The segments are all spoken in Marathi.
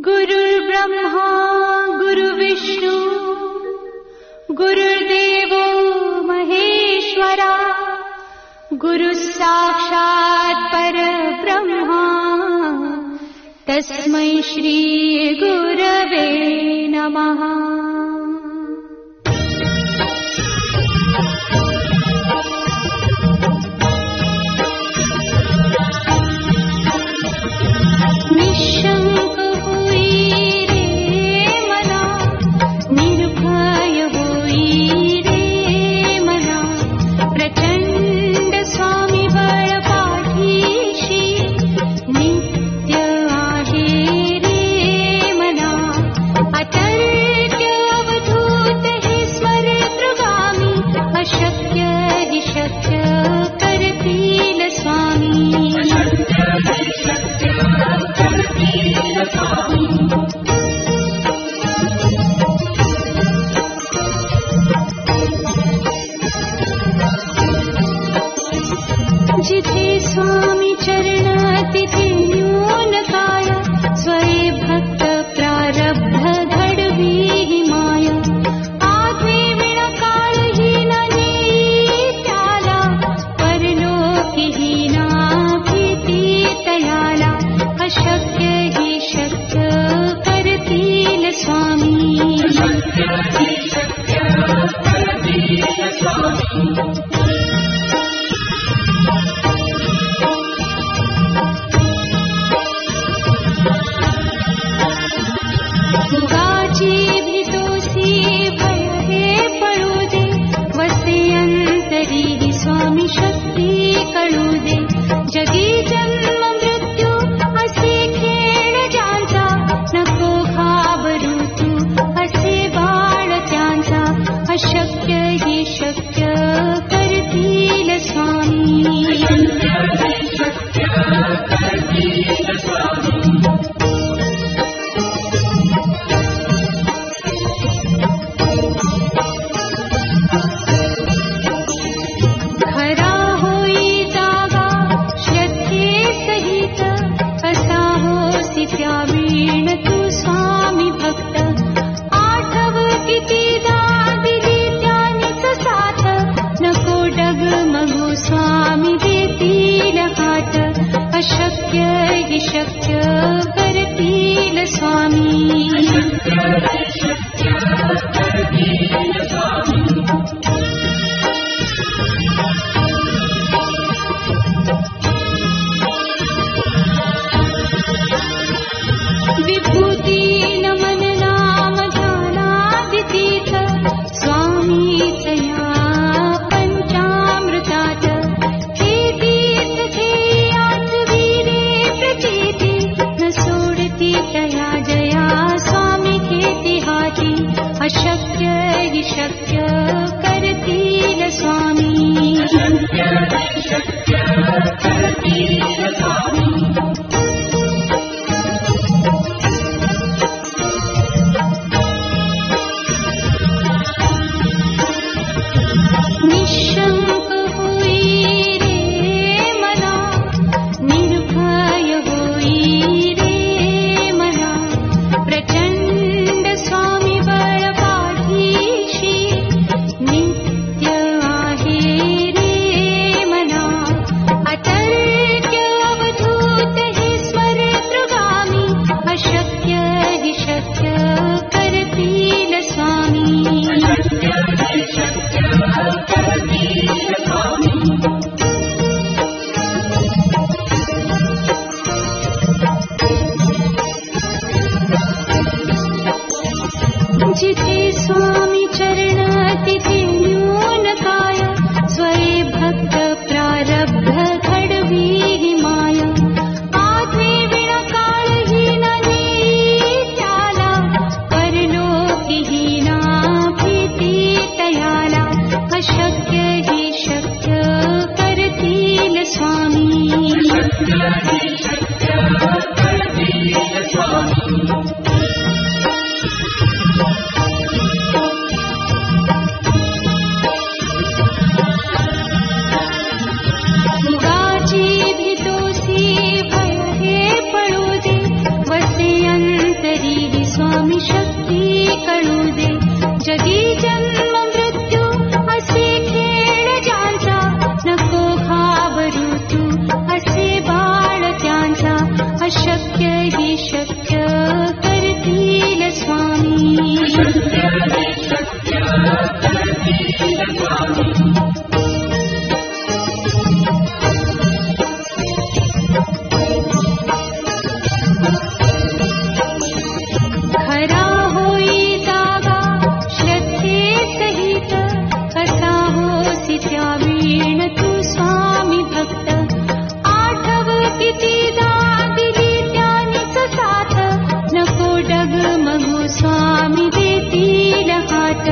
गुरुर्ब्रह्मा गुरुर्विष्णू गुरुर्देवो महेश्वरा गुरुः साक्षात् परब्रह्मा तस्मै श्री गुरवे नमः। निशंक होई रे मना, निर्भय होई रे मना, प्रचंड स्वामी बळ पाठीशी नित्य आहे रे मना। अतर्क्य अवधूत हे स्मरतृगामी, अशक्य हि शक्य करतील स्वामी। जिथे स्वामी चरण तिथे न्यून काय, स्वये भक्त प्रारब्ध घडवी ही माय। आधी विण काळ ही न नेई त्याला, परलोकी ही ना भीती तयाला। अशक्य ही शक्य करतील स्वामी। उगाची भीतोसी भय हे पळू दे, वसे अंतरी ही स्वामी शक्ती कळू दे। जगी जन्म मृत्यू असे खेळ ज्यांचा, नको घाबरू तू असे बाळ त्यांचा। अशक्य ही शक्य करतील स्वामी। खरा होई जागा श्रद्धे सहित, असा होसी त्यावीण तू स्वामी भक्त। आठव कितीदा दिली त्यानीच साथ, नको डगमगू स्वामी देतील हात। अशक्य हि शक्य करतील स्वामी। विभूती न मनना हि शक्य करतील स्वामी. खरा होई जागा श्रद्धे सहित, कसा होसी त्या वीण तू स्वामी भक्त. आठव कितीदा दिली त्यानीच साथ, नको डगमगू स्वामी देतील हात.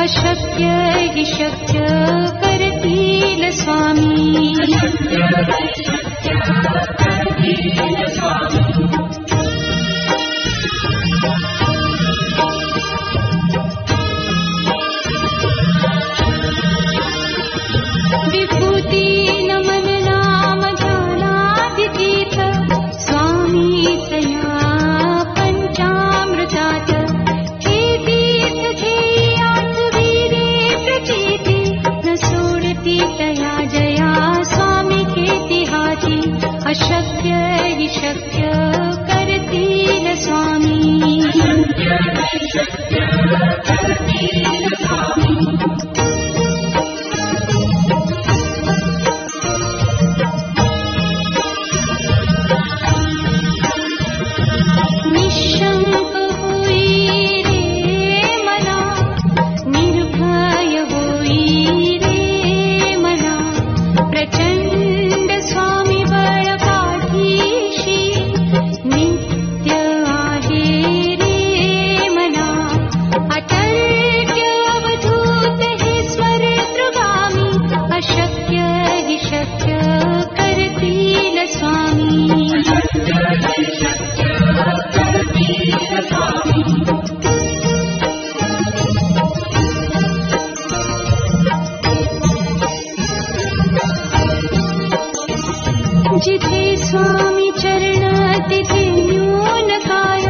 अशक्य हि शक्य करतील स्वामी. विभूती नमन नाम ध्यानादितीर्थ, स्वामीच या पंचामृतात. हे तीर्थ घेई आठवीरे प्रचिती, न सोडती तया जया स्वामी घेती हाती. अशक्य हि शक्य करतील स्वामी. निशंक होई रे मना, निर्भय होई रे मना. प्रचंड स्वामी बळ पाठीशी, नित्य आहे रे मना. अतर्क्य अवधूत हे स्वर्गगामी, अशक्य हि शक्य करतील स्वामी. जिथे स्वामी चरण तिथे न्यून काय,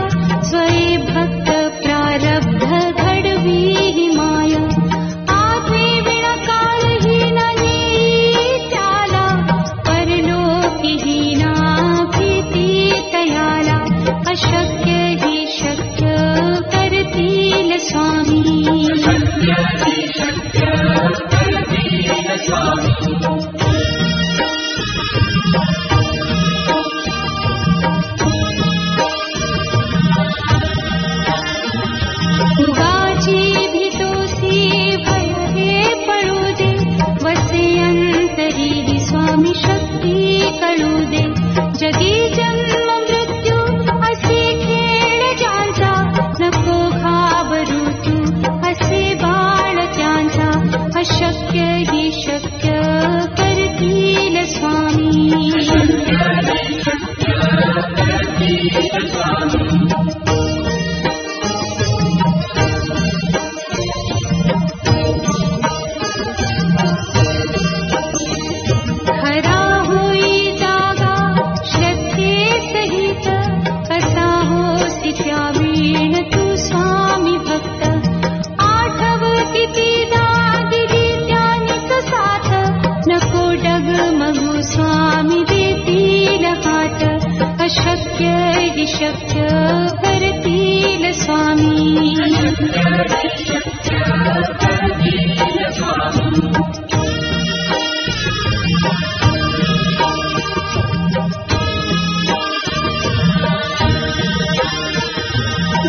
स्वये भक्त प्रारब्ध घडवी हि माय. आठे विण कालहीन नेई त्याला, परलोकी हीना भीती तयाला. अशक्य हि शक्य करतील स्वामी. उगाची भीतोसी भय हे पडू दे, वसे अंतरी हि स्वामी शक्ती कळू दे. जगी जन्म मृत्यू असे खेळ ज्यांचा, नको घाबरू तू असे बाळ त्यांचा. अशक्य हि शक्य करतील स्वामी. खरा होई जागा श्रद्धे सहित, कसा होसी त्या वीण तू स्वामी भक्त. आठव कितीदा दिली त्यानीच साथ, नको डगमगू स्वामी देतील हात. अशक्य हि शक्य करतील स्वामी.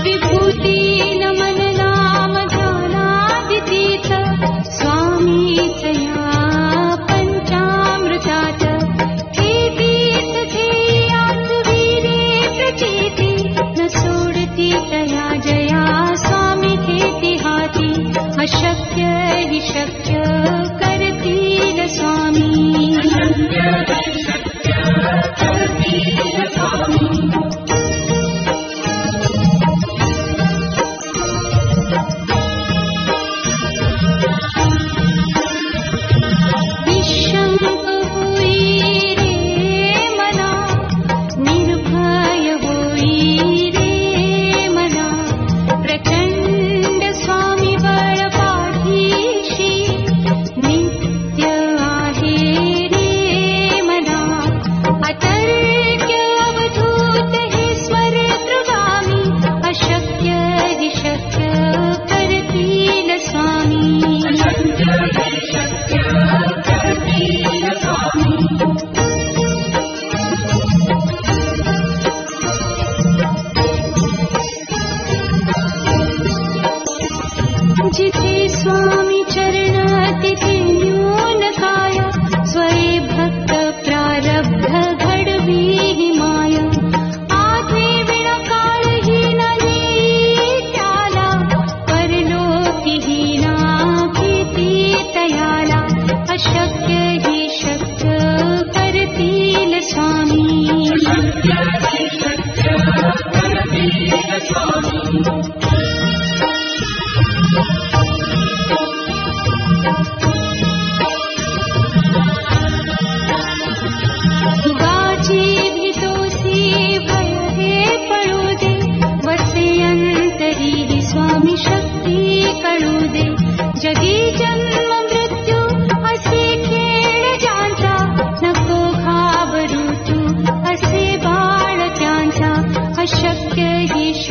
विभूती नमन नाम ध्यानादितीर्थ, स्वामीच या पंचामृतात. हे तीर्थ घेई आठवीरे प्रचिती, न सोडती तया जया स्वामी घेती हाती. अशक्य हि शक्य करतील स्वामी. निशंक होई रे मना, निर्भय होई रे मना. प्रचंड स्वामी बळ पाठीशी,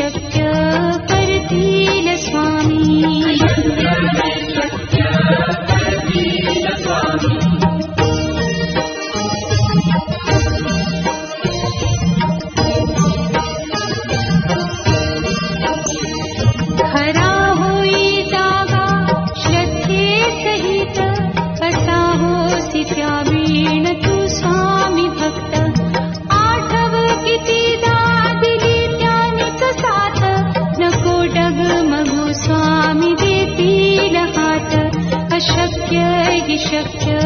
शक्य करतील स्वामी. खरा होई जागा श्रद्धे सहित, कसा होसी त्या वीण तू स्वामी भक्त. आठव कितीदा दिली त्यानेच साथ, नको डगमगू स्वामी देतील हात. अशक्य हि शक्य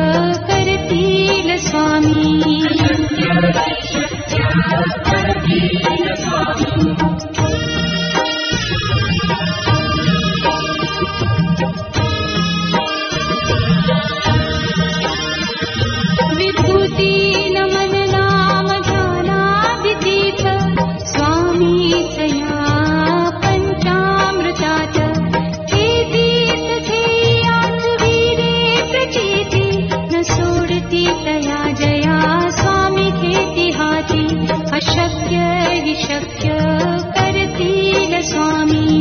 करतील स्वामी. विभूती नमन नाम ध्यानादितीर्थ, स्वामीच या पंचामृतात. हे तीर्थ ध्येयाच वीरे प्रचिती, न सोडती तया जया स्वामी घेती हाती. अशक्य हि शक्य करतील स्वामी.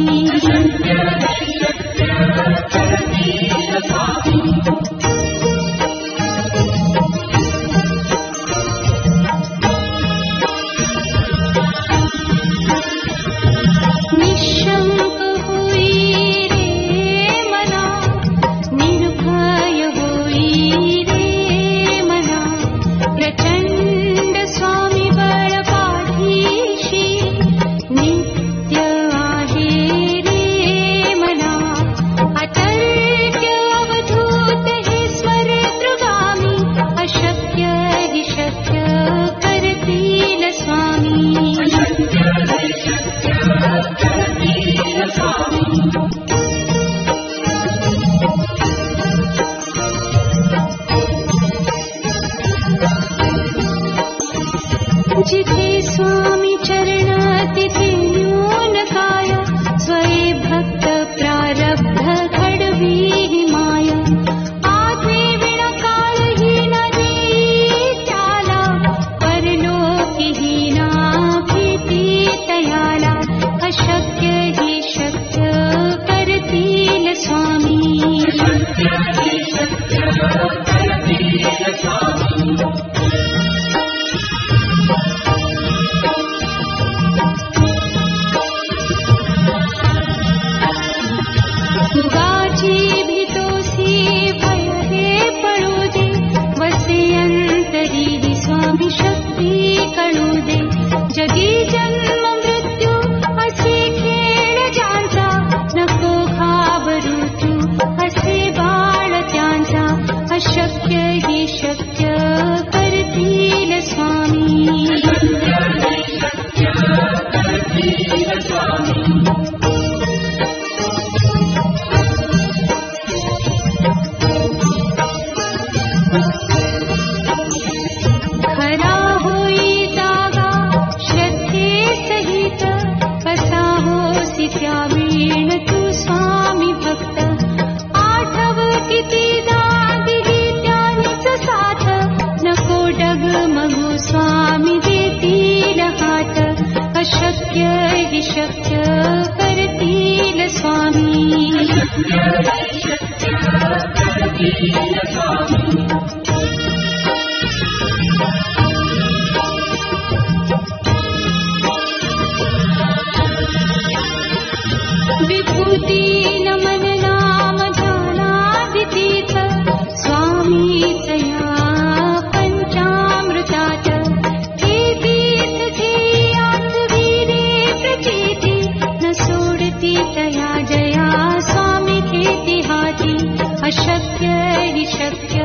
निःशंक होई रे मना, निर्भय होई रे मना. प्रचंड स्वामी बळ पाठीशी, नित्य आहे रे मना. अतर्क्य अवधूत हे स्वर्गगामी, अशक्य हि शक्य करतील स्वामी. जिथे स्वामी चरण तिथे न्यून काय, स्वये भक्त प्रारब्ध घडवी हि माय. आधी विणकाळ हीन देई त्याला, परलोकी हीना भीती तयाला. अशक्य हि शक्य करतील स्वामी. गाची भीतोसी भय हे पळू दे, वसे अंतरी हि स्वामी शक्ती कळू दे. जगी जन्म मृत्यू असे खेळ ज्यांचा, नको घाबरू तू असे बाळ त्यांचा. अशक्य हि शक्य करतील स्वामी. खरा होई जागा श्रद्धे सहित, कसा होसी त्या वीण तू स्वामी भक्त. आठव कितीदा दिली त्यानेच साथ, नको डगमगू स्वामी देतील हात. अशक्य हि शक्य करतील स्वामी. विभूती नमन नाम ध्यानादितीर्थ, स्वामीच या पंचामृतात. हे तीर्थ ध्येयाच वीरे प्रचिती, न सोडती तया जया स्वामी घेती हाती. अशक्य हि शक्य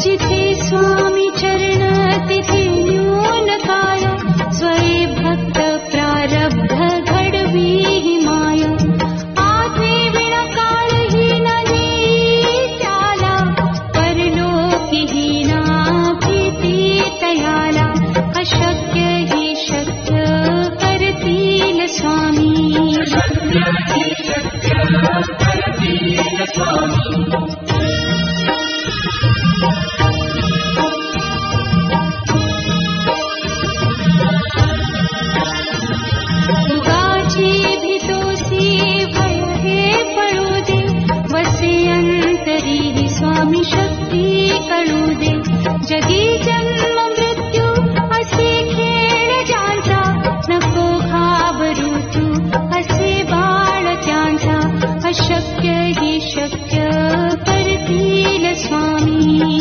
जिथे स्वामी चरण तिथे न्यून काय, स्वये भक्त प्रारब्ध घडवी ही माय. आधी विना काळही नाही त्याला, परलोकी ही ना भीती तयाला. अशक्य ही शक्य करतील स्वामी. उगाची भीतोसी भय हे पळू दे, वसे अंतरी ही स्वामी शक्ती कळू दे. जगी जन्म मृत्यू असे खेळ ज्यांचा, नको घाबरू तू असे बाळ त्यांचा. अशक्य ही शक्य करतील स्वामी.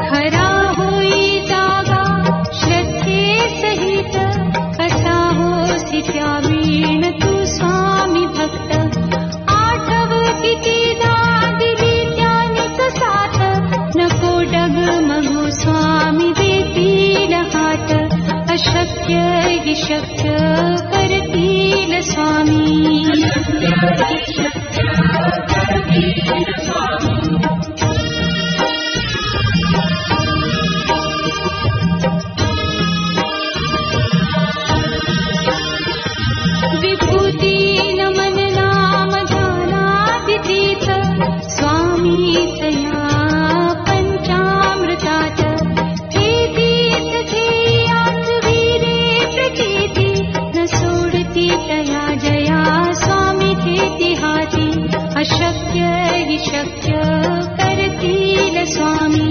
खरा होई जागा श्रद्धे सहित, कसा होसी त्या वीण तू स्वामी भक्त. आठव कितीदा दिली त्यानेच साथ, नको डगमगू स्वामी देतील हात. अशक्य ही शक्य करतील स्वामी. विभूती नमन नाम ध्यानादितीत, स्वामीच या पंचामृतात. हे तीत ध्येयात वीरे प्रचिती, न सोडती तया जया स्वामी घेती हाती. अशक्य हि शक्य करतील स्वामी.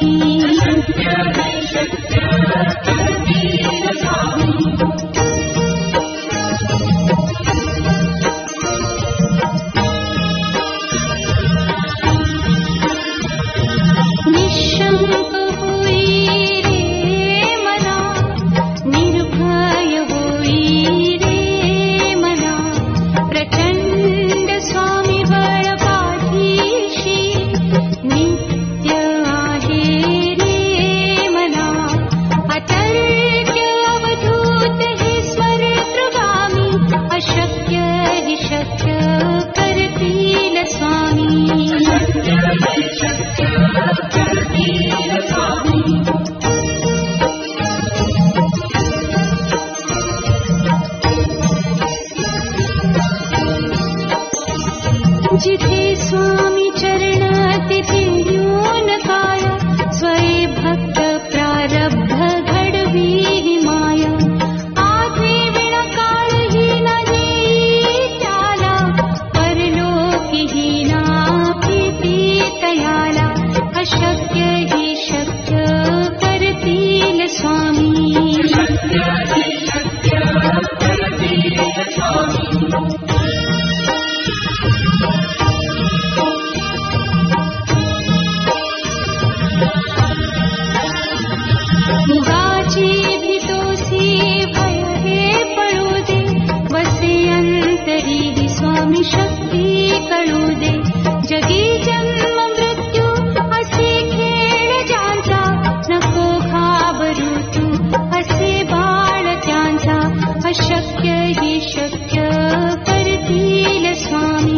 निशंक होई रे मना, निर्भय होई रे मना. प्रचंड स्वामी बळ पाठीशी, नित्य आहे रे मना. अतर्क्य अवधूत हे स्वर्गगामी, अशक्य हि शक्य करतील स्वामी. जिथे स्वामी चरण तिथे न्यून काय, स्वये भक्त प्रारब्ध घडवी ही माय. आधी विना काळही नाही त्याला, परलोकी ही ना भीती तयाला. अशक्य ही शक्य करतील स्वामी. उगाची भीतोसी भय हे पळू दे, वसे अंतरी ही स्वामी शक्ती कळू दे. जगी जन्म मृत्यू असे खेळ ज्यांचा, नको घाबरू तू असे बाळ त्यांचा. अशक्य ही शक्य करतील स्वामी.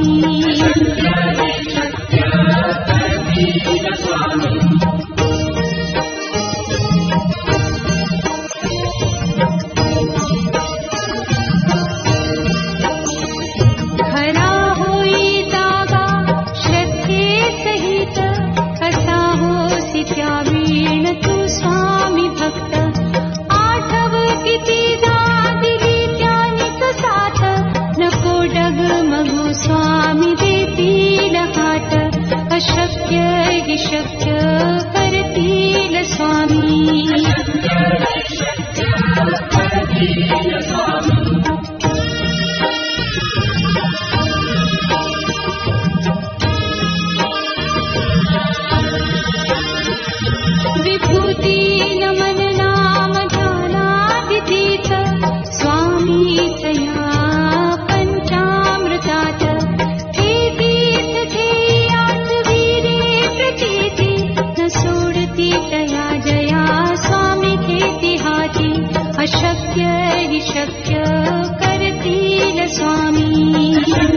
खरा होई जागा श्रद्धे सहित, कसा होसी त्या वीण तू स्वामी भक्त. आठव कितीदा दिली त्यानेच साथ, नको डगमगू स्वामी देतील हात. अशक्य हि शक्य करतील स्वामी. विभूती नमन नाम शक्य करतील स्वामी.